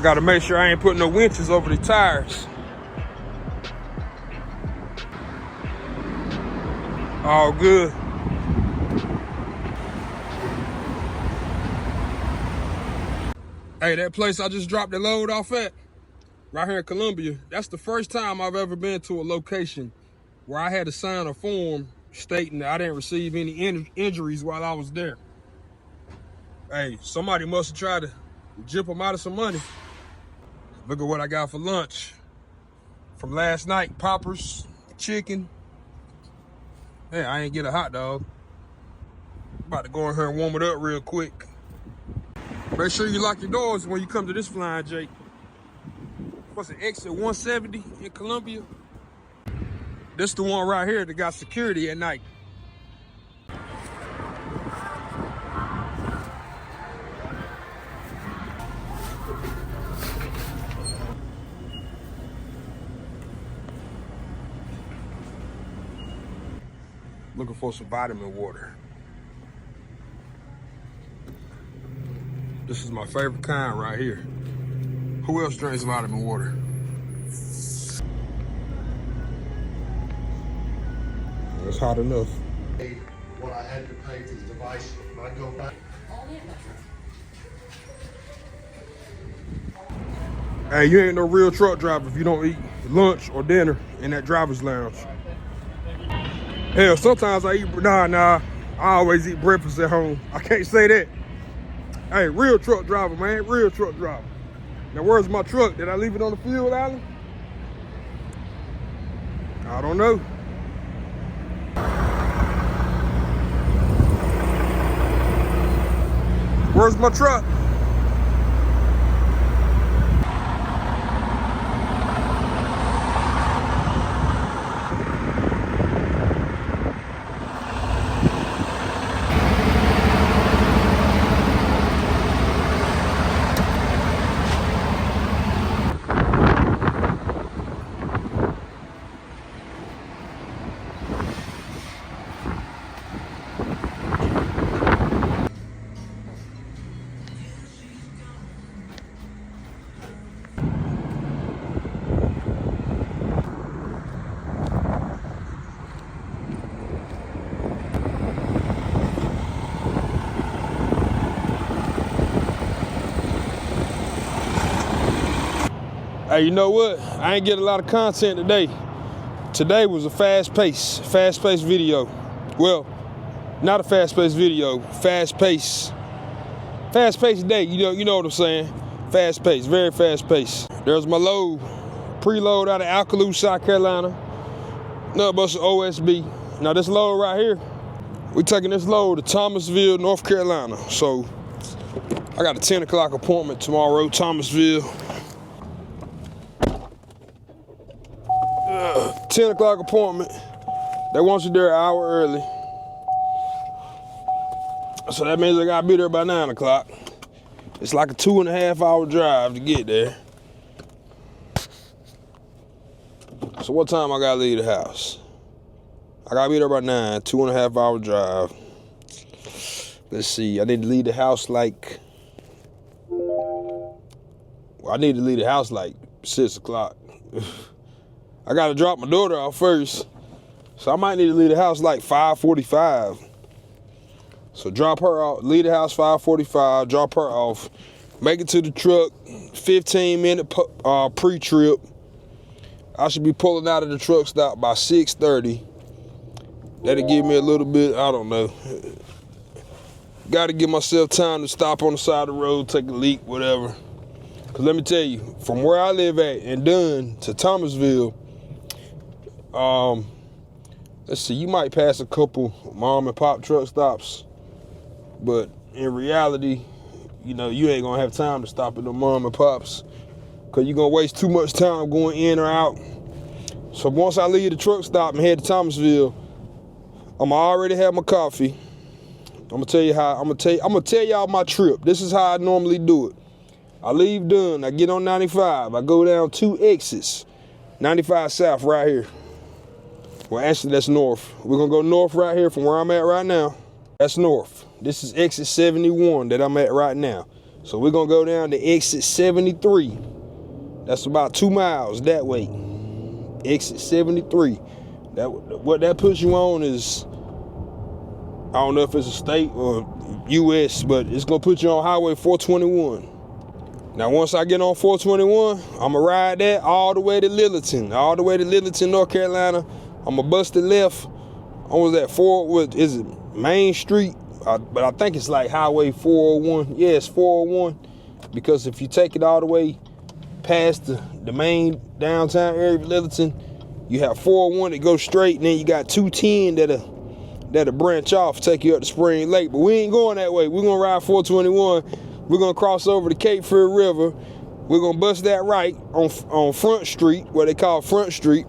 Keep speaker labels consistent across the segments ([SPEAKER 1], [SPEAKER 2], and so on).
[SPEAKER 1] gotta make sure I ain't putting no winches over the tires. All good. Hey, that place I just dropped the load off at, right here in Columbia, that's the first time I've ever been to a location where I had to sign a form stating that I didn't receive any injuries while I was there. Hey, somebody must have tried to jip them out of some money. Look at what I got for lunch. From last night, poppers, chicken. Hey, I ain't get a hot dog. About to go in here and warm it up real quick. Make sure you lock your doors when you come to this Flying J. What's it, exit 170 in Columbia? This the one right here that got security at night. Looking for some vitamin water. This is my favorite kind right here. Who else drinks vitamin water? It's hot enough.
[SPEAKER 2] What I had to pay for the device when I go back.
[SPEAKER 1] Hey, you ain't no real truck driver if you don't eat lunch or dinner in that driver's lounge. Hell, sometimes I eat, I always eat breakfast at home. I can't say that. Hey, real truck driver, man, real truck driver. Now, where's my truck? Did I leave it on the field, Alan? I don't know. Where's my truck? Hey, you know what? I ain't getting a lot of content today. Today was a fast-paced video. Well, not a fast-paced video, fast-paced day. You know what I'm saying? Fast-paced, very fast-paced. There's my load, preload out of Alkaloo, South Carolina. Nothing but some OSB. Now this load right here, we taking this load to Thomasville, North Carolina. So I got a 10 o'clock appointment tomorrow, Thomasville. 10 o'clock appointment. They want you there an hour early. So that means I gotta be there by 9 o'clock. It's like a 2.5 hour drive to get there. So what time I gotta leave the house? I gotta be there by 9, 2.5 hour drive. Let's see, I need to leave the house like, I need to leave the house like 6 o'clock. I gotta drop my daughter off first. So I might need to leave the house like 5:45. So drop her off, leave the house 5:45, drop her off, make it to the truck, 15-minute pre-trip. I should be pulling out of the truck stop by 6:30. That'll give me a little bit, I don't know. Gotta give myself time to stop on the side of the road, take a leak, whatever. Cause let me tell you, from where I live at and Dunn to Thomasville, let's see, you might pass a couple mom and pop truck stops, but in reality, you know, you ain't gonna have time to stop at the mom and pops because you're gonna waste too much time going in or out. So once I leave the truck stop and head to Thomasville, I'm already have my coffee. I'm gonna tell y'all my trip. This is how I normally do it. I leave Dunn, I get on 95, I go down 2 exits, 95 South right here. Well, actually, that's north. We're gonna go north right here from where I'm at right now. That's north. This is exit 71 that I'm at right now. So we're gonna go down to exit 73. That's about 2 miles that way. Exit 73. What that puts you on is, I don't know if it's a state or US, but it's gonna put you on Highway 421. Now, once I get on 421, I'ma ride that all the way to Lilliton, North Carolina. I'ma bust it left. On what is it, Main Street? But I think it's like Highway 401. Yeah, it's 401. Because if you take it all the way past the main downtown area of Lilliton, you have 401 that goes straight, and then you got 210 that'll branch off, take you up to Spring Lake. But we ain't going that way. We're gonna ride 421. We're gonna cross over the Cape Fear River. We're gonna bust that right on Front Street, what they call Front Street.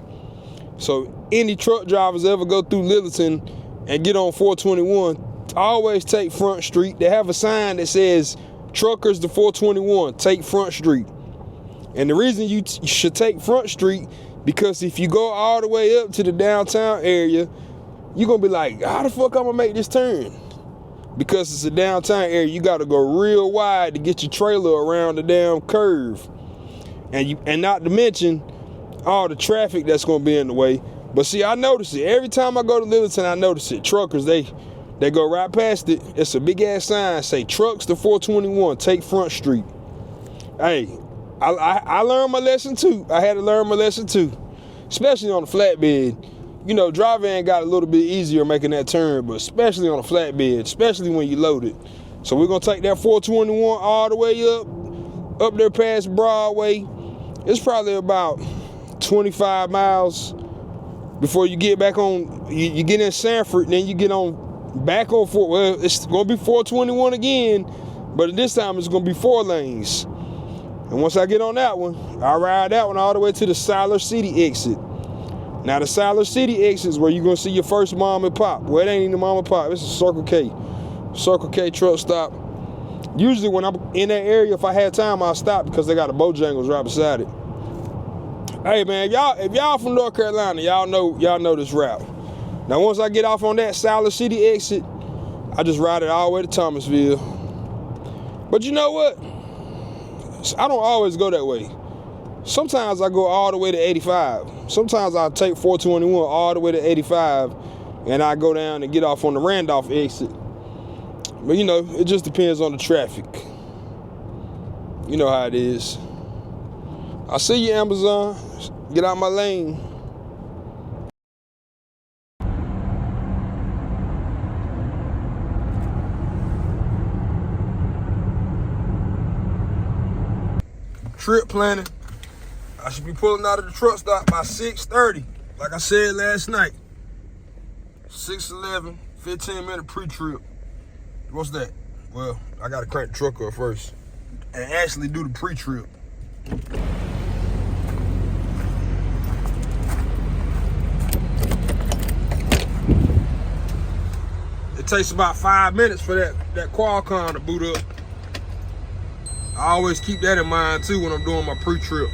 [SPEAKER 1] So any truck drivers ever go through Lilliton and get on 421, always take Front Street. They have a sign that says, truckers to 421, take Front Street. And the reason you should take Front Street, because if you go all the way up to the downtown area, you're gonna be like, how the fuck I'm gonna make this turn? Because it's a downtown area, you gotta go real wide to get your trailer around the damn curve. And not to mention all the traffic that's gonna be in the way. But see, I notice it. Every time I go to Lilliton, I notice it. Truckers, they go right past it. It's a big ass sign, say trucks to 421, take Front Street. Hey, I learned my lesson too. I had to learn my lesson too. Especially on the flatbed. You know, driving got a little bit easier making that turn, but especially on a flatbed, especially when you load it. So we're gonna take that 421 all the way up there past Broadway. It's probably about 25 miles before you get back on, you get in Sanford, then you get on back on well, it's gonna be 421 again, but this time it's gonna be 4 lanes. And once I get on that one, I ride that one all the way to the Siler City exit. Now the Siler City exit is where you're gonna see your first mom and pop. Well, it ain't even mom and pop, it's a Circle K truck stop. Usually when I'm in that area, if I had time, I'll stop because they got a Bojangles right beside it. Hey man, if y'all from North Carolina, y'all know this route. Now once I get off on that Siler City exit, I just ride it all the way to Thomasville. But you know what? I don't always go that way. Sometimes I go all the way to 85. Sometimes I take 421 all the way to 85, and I go down and get off on the Randolph exit. But you know, it just depends on the traffic. You know how it is. I see you, Amazon. Get out my lane. Trip planning. I should be pulling out of the truck stop by 6:30, like I said last night. 6:11, 15-minute pre-trip. What's that? Well, I gotta crank the truck up first and actually do the pre-trip. It takes about 5 minutes for that Qualcomm to boot up. I always keep that in mind too when I'm doing my pre-trip.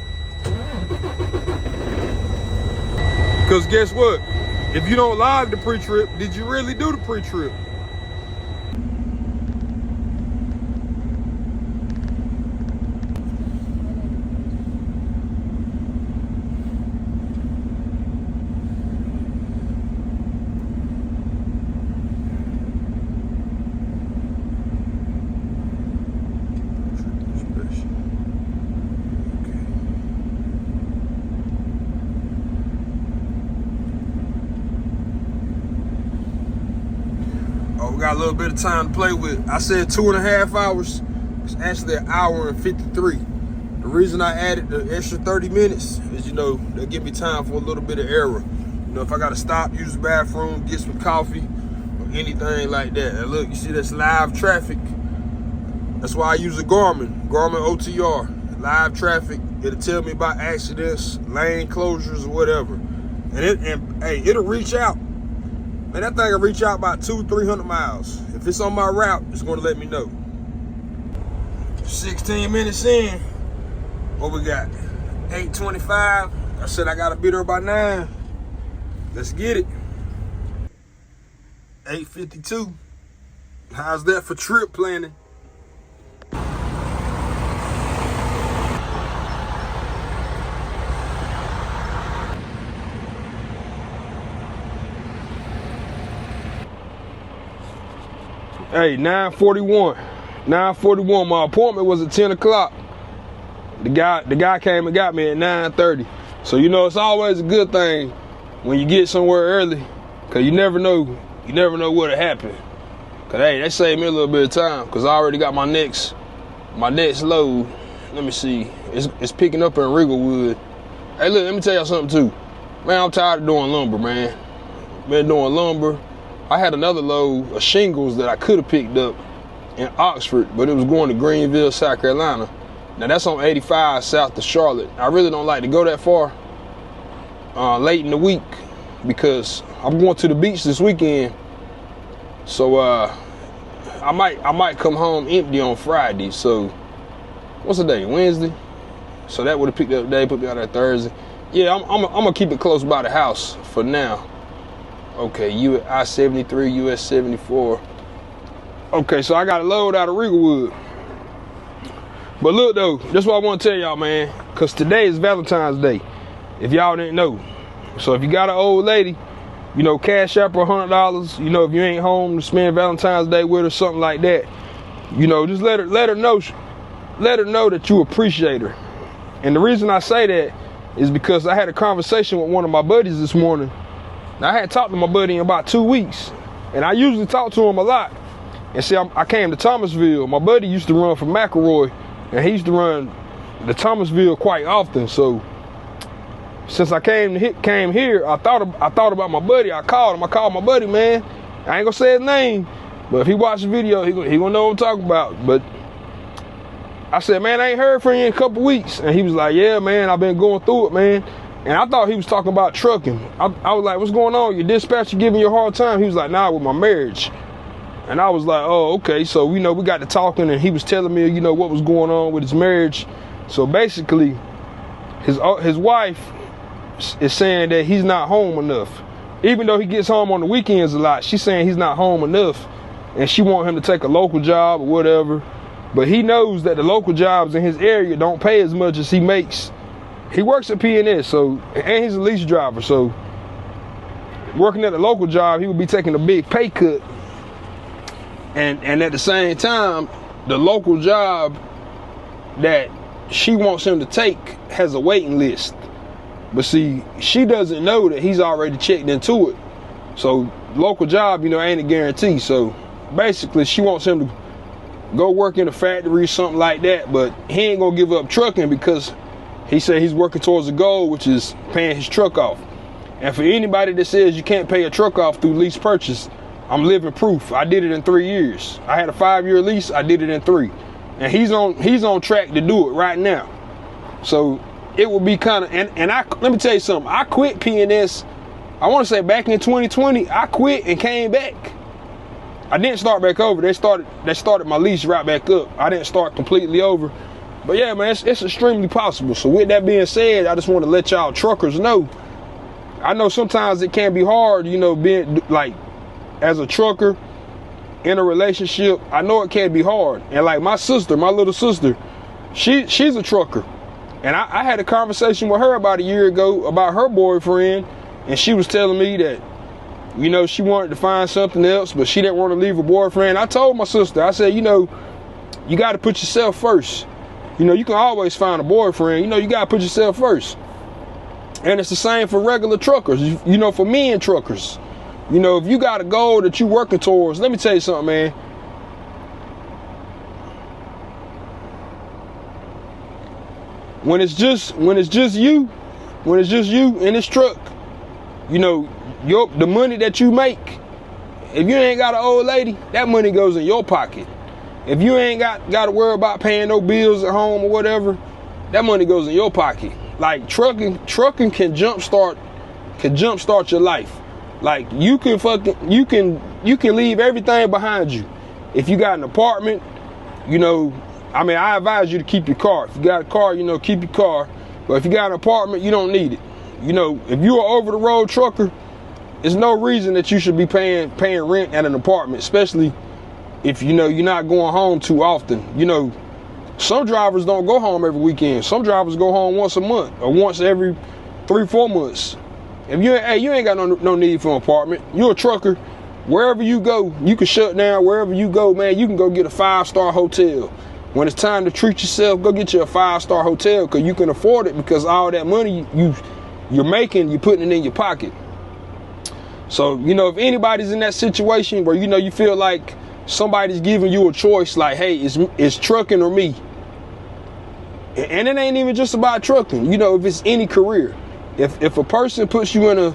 [SPEAKER 1] Because guess what? If you don't log the pre-trip, did you really do the pre-trip? We got a little bit of time to play with. I said 2.5 hours. It's actually 1 hour and 53. The reason I added the extra 30 minutes is, you know, they'll give me time for a little bit of error. You know, if I gotta stop, use the bathroom, get some coffee, or anything like that. And look, you see that's live traffic. That's why I use a Garmin OTR. Live traffic, it'll tell me about accidents, lane closures, or whatever. And hey, it'll reach out. Man, that thing will reach out about 200-300 miles. If it's on my route, it's gonna let me know. 16 minutes in, what we got? 8:25. I said I gotta be there by 9. Let's get it. 8:52. How's that for trip planning? Hey, 9:41. 9:41. My appointment was at 10 o'clock. The guy came and got me at 9:30. So you know it's always a good thing when you get somewhere early, cause you never know what'll happen. Cause hey, that saved me a little bit of time, cause I already got my next load. Let me see. It's picking up in Rigglewood. Hey, look, let me tell y'all something too. Man, I'm tired of doing lumber, man. Been doing lumber. I had another load of shingles that I could have picked up in Oxford, but it was going to Greenville, South Carolina. Now that's on 85 south of Charlotte. I really don't like to go that far late in the week because I'm going to the beach this weekend. So I might come home empty on Friday. So what's the day? Wednesday. So that would have picked up the day, put me out there Thursday. Yeah, I'm gonna keep it close by the house for now. Okay, I-73, US 74. Okay, so I got a load out of Rigglewood. But look though, that's what I want to tell y'all, man. Cause today is Valentine's Day, if y'all didn't know. So if you got an old lady, you know, cash out her $100. You know, if you ain't home to spend Valentine's Day with her, something like that. You know, just let her know that you appreciate her. And the reason I say that is because I had a conversation with one of my buddies this morning. Now, I hadn't talked to my buddy in about 2 weeks, and I usually talk to him a lot. And see, I came to Thomasville. My buddy used to run for McElroy, and he used to run the Thomasville quite often. So since I came here, I thought about my buddy. I called my buddy, man. I ain't gonna say his name, but if he watch the video, he gonna know what I'm talking about. But I said, man, I ain't heard from you in a couple weeks. And he was like, yeah, man, I've been going through it, man. And I thought he was talking about trucking. I was like, what's going on? Your dispatcher giving you a hard time? He was like, nah, with my marriage. And I was like, oh, okay. So, you know, we got to talking, and he was telling me, you know, what was going on with his marriage. So basically, his wife is saying that he's not home enough. Even though he gets home on the weekends a lot, she's saying he's not home enough. And she want him to take a local job or whatever. But he knows that the local jobs in his area don't pay as much as he makes. He works at P&S, so, and he's a lease driver, so working at a local job, he would be taking a big pay cut. And at the same time, the local job that she wants him to take has a waiting list. But see, she doesn't know that he's already checked into it. So local job, you know, ain't a guarantee. So basically, she wants him to go work in a factory or something like that, but he ain't gonna give up trucking because he said he's working towards a goal, which is paying his truck off. And for anybody that says you can't pay a truck off through lease purchase, I'm living proof. I did it in 3 years. I had a 5-year lease. I did it in 3. And he's on track to do it right now. So it would be kind of, and let me tell you something. I quit P&S, I want to say back in 2020, I quit and came back. I didn't start back over. They started my lease right back up. I didn't start completely over. But yeah, man, it's extremely possible. So with that being said, I just want to let y'all truckers know. I know sometimes it can be hard, you know, being like as a trucker in a relationship. I know it can be hard. And like my little sister, she's a trucker. And I had a conversation with her about a year ago about her boyfriend. And she was telling me that, you know, she wanted to find something else, but she didn't want to leave her boyfriend. I told my sister, I said, you know, you got to put yourself first. You know, you can always find a boyfriend. You know, you got to put yourself first. And it's the same for regular truckers. You know, for men truckers. You know, if you got a goal that you're working towards, let me tell you something, man. When it's just you in this truck, you know, the money that you make, if you ain't got an old lady, that money goes in your pocket. If you ain't got to worry about paying no bills at home or whatever, that money goes in your pocket. Like trucking can jumpstart your life. Like you can leave everything behind you. If you got an apartment, you know, I mean, I advise you to keep your car. If you got a car, you know, keep your car. But if you got an apartment, you don't need it. You know, if you're an over-the-road trucker, there's no reason that you should be paying rent at an apartment, especially if, you know, you're not going home too often. You know, some drivers don't go home every weekend. Some drivers go home once a month or once every 3-4 months. If you ain't got no need for an apartment. You're a trucker. Wherever you go, you can shut down. Wherever you go, man, you can go get a 5-star hotel. When it's time to treat yourself, go get you a 5-star hotel because you can afford it, because all that money you're making, you're putting it in your pocket. So, you know, if anybody's in that situation where, you know, you feel like somebody's giving you a choice, like, hey, it's trucking or me. And it ain't even just about trucking. You know, if it's any career, if a person puts you in a,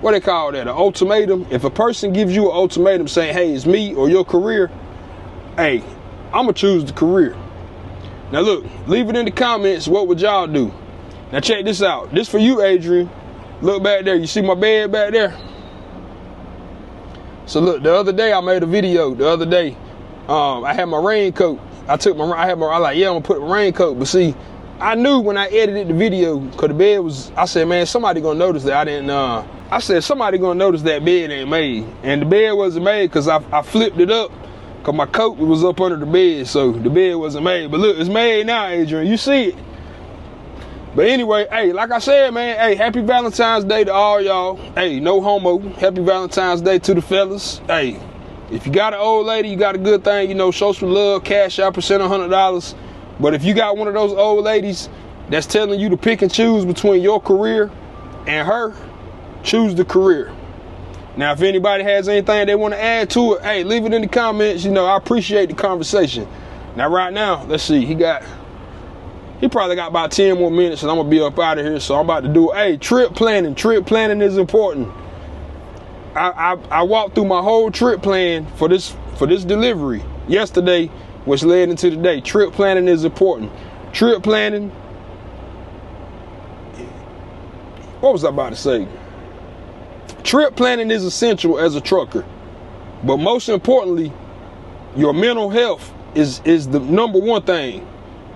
[SPEAKER 1] what they call that, an ultimatum. If a person gives you an ultimatum saying, hey, it's me or your career, hey, I'm gonna choose the career. Now look, leave it in the comments. What would y'all do? Now check this out. This for you, Adrian. Look back there. You see my bed back there? So look, the other day I made a video. The other day, I had my raincoat. I like, yeah, I'm gonna put a raincoat. But see, I knew when I edited the video, cause the bed was, I said, man, somebody gonna notice that I didn't, I said, somebody gonna notice that bed ain't made. And the bed wasn't made cause I flipped it up, cause my coat was up under the bed. So the bed wasn't made. But look, it's made now, Adrian, you see it. But anyway, hey, like I said, man, hey, happy Valentine's Day to all y'all. Hey, no homo. Happy Valentine's Day to the fellas. Hey, if you got an old lady, you got a good thing, you know, show some love, cash out, percent $100. But if you got one of those old ladies that's telling you to pick and choose between your career and her, choose the career. Now, if anybody has anything they want to add to it, hey, leave it in the comments. You know, I appreciate the conversation. Now, right now, let's see, he probably got about 10 more minutes and I'm gonna be up out of here. So I'm about to do, hey, trip planning. Trip planning is important. I walked through my whole trip plan for this delivery yesterday, which led into today. Trip planning is important. Trip planning, what was I about to say? Trip planning is essential as a trucker. But most importantly, your mental health is the number one thing.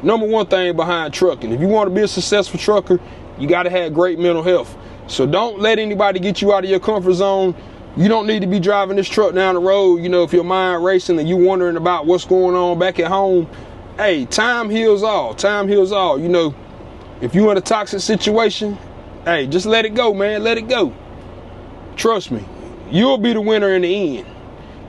[SPEAKER 1] Number one thing behind trucking. If you want to be a successful trucker, you got to have great mental health. So don't let anybody get you out of your comfort zone. You don't need to be driving this truck down the road, you know, if your mind racing and you wondering about what's going on back at home. Hey, time heals all. Time heals all. You know, if you're in a toxic situation, hey, just let it go, man. Let it go. Trust me, you'll be the winner in the end.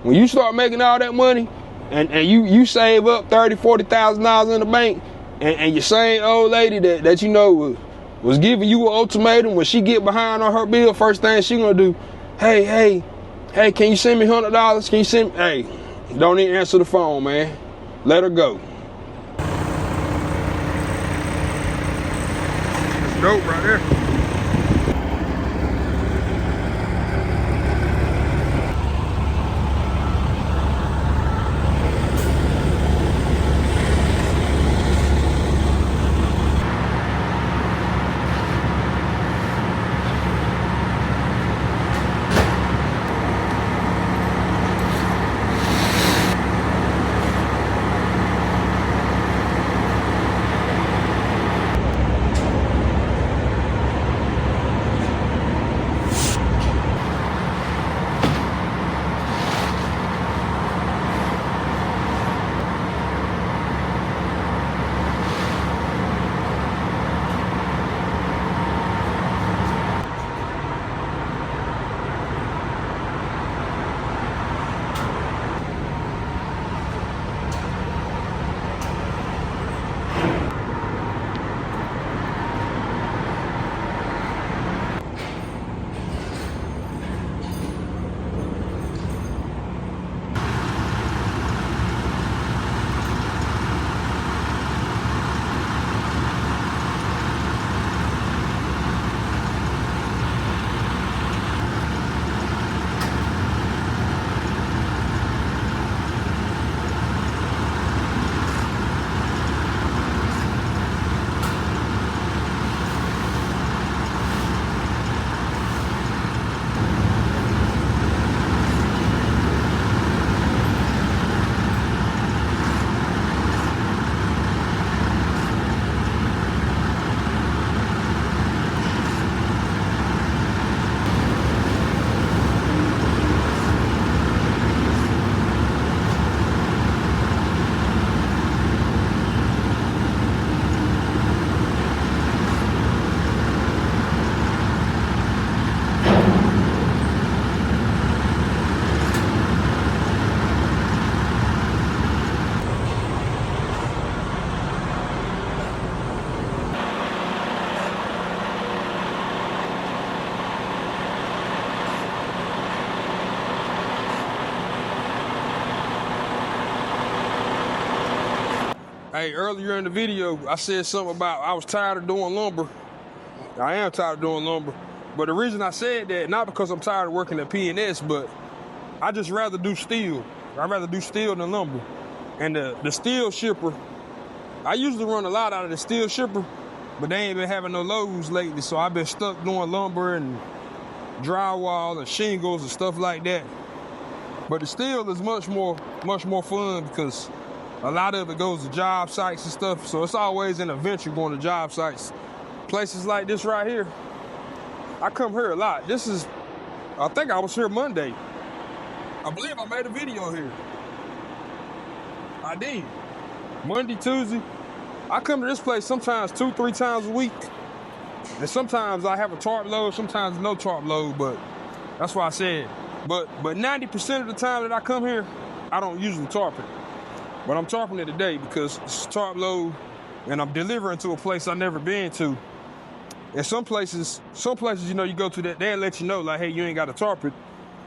[SPEAKER 1] When you start making all that money, and you save up $30,000-$40,000 in the bank, and your same old lady that you know was giving you an ultimatum, when she get behind on her bill, first thing she gonna do, hey, can you send me $100? Can you send me? Hey, don't even answer the phone, man. Let her go. That's dope right there. Hey, earlier in the video, I said something about I was tired of doing lumber. I am tired of doing lumber. But the reason I said that, not because I'm tired of working at P&S, but I just rather do steel. I'd rather do steel than lumber. And the steel shipper, I usually run a lot out of the steel shipper, but they ain't been having no loads lately, so I've been stuck doing lumber and drywall and shingles and stuff like that. But the steel is much more fun because a lot of it goes to job sites and stuff, so it's always an adventure going to job sites. Places like this right here, I come here a lot. I think I was here Monday. I believe I made a video here. I did. Monday, Tuesday. I come to this place sometimes 2-3 times a week. And sometimes I have a tarp load, sometimes no tarp load, but that's why I said. But 90% of the time that I come here, I don't usually tarp it. But I'm tarping it today because it's a tarp load and I'm delivering to a place I've never been to. And some places, you know, you go to that, they'll let you know, like, hey, you ain't got to tarp it,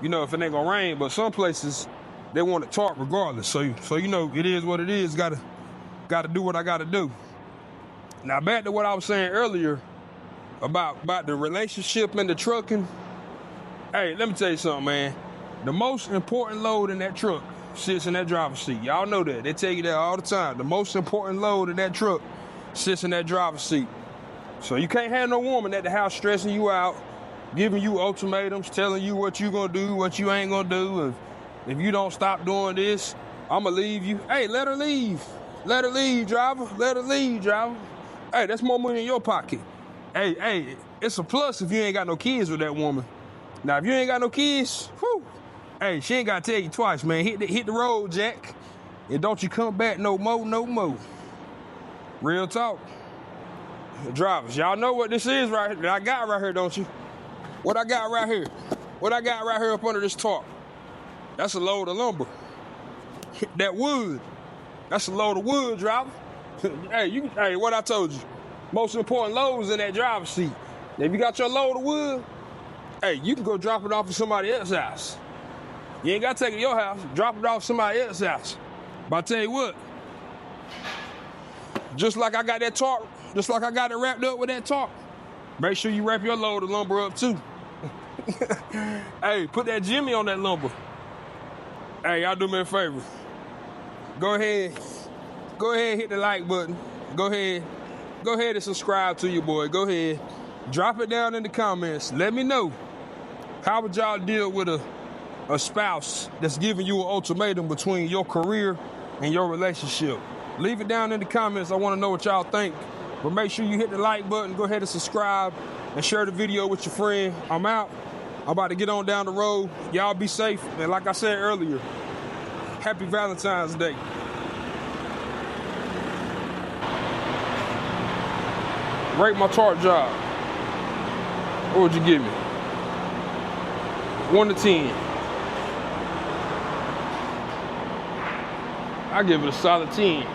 [SPEAKER 1] you know, if it ain't gonna rain. But some places, they want to tarp regardless. So you know, it is what it is. Gotta do what I gotta do. Now back to what I was saying earlier about the relationship and the trucking. Hey, let me tell you something, man. The most important load in that truck sits in that driver's seat. Y'all know that. They tell you that all the time. The most important load in that truck sits in that driver's seat. So you can't have no woman at the house stressing you out, giving you ultimatums, telling you what you gonna do, what you ain't gonna do. If you don't stop doing this, I'ma leave you. Hey, let her leave. Let her leave, driver. Let her leave, driver. Hey, that's more money in your pocket. Hey, it's a plus if you ain't got no kids with that woman. Now, if you ain't got no kids, whew, hey, she ain't gotta tell you twice, man. Hit the road, Jack. And don't you come back no more. Real talk. Drivers, y'all know what this is right here, that I got right here, don't you? What I got right here? What I got right here up under this tarp? That's a load of lumber. That wood. That's a load of wood, driver. Hey, what I told you. Most important loads in that driver's seat. If you got your load of wood, hey, you can go drop it off at somebody else's house. You ain't got to take it to your house. Drop it off at somebody else's house. But I tell you what, just like I got that tarp, just like I got it wrapped up with that tarp, make sure you wrap your load of lumber up too. Hey, put that Jimmy on that lumber. Hey, y'all do me a favor. Go ahead and hit the like button. Go ahead and subscribe to your boy. Go ahead. Drop it down in the comments. Let me know, how would y'all deal with a spouse that's giving you an ultimatum between your career and your relationship? Leave it down in the comments. I want to know what y'all think. But make sure you hit the like button. Go ahead and subscribe and share the video with your friend. I'm out. I'm about to get on down the road. Y'all be safe. And like I said earlier, happy Valentine's Day. Rate my tarp job. What would you give me? 1 to 10. I give it a solid 10.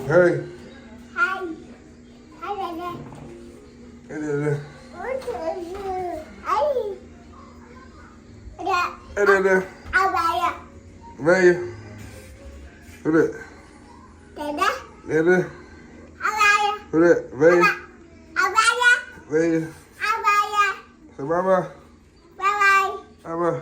[SPEAKER 1] Hey.
[SPEAKER 3] Hi. Hi, Dada.
[SPEAKER 1] Hey, Dada.
[SPEAKER 3] Hi.
[SPEAKER 1] Hey, Dada.
[SPEAKER 3] Abaya.
[SPEAKER 1] Vaya. Who that?
[SPEAKER 3] Dada.
[SPEAKER 1] Dada.
[SPEAKER 3] Abaya.
[SPEAKER 1] Who that? Vaya.
[SPEAKER 3] Abaya.
[SPEAKER 1] Vaya.
[SPEAKER 3] Abaya.
[SPEAKER 1] Say bye-bye.
[SPEAKER 3] Bye-bye.
[SPEAKER 1] Bye-bye.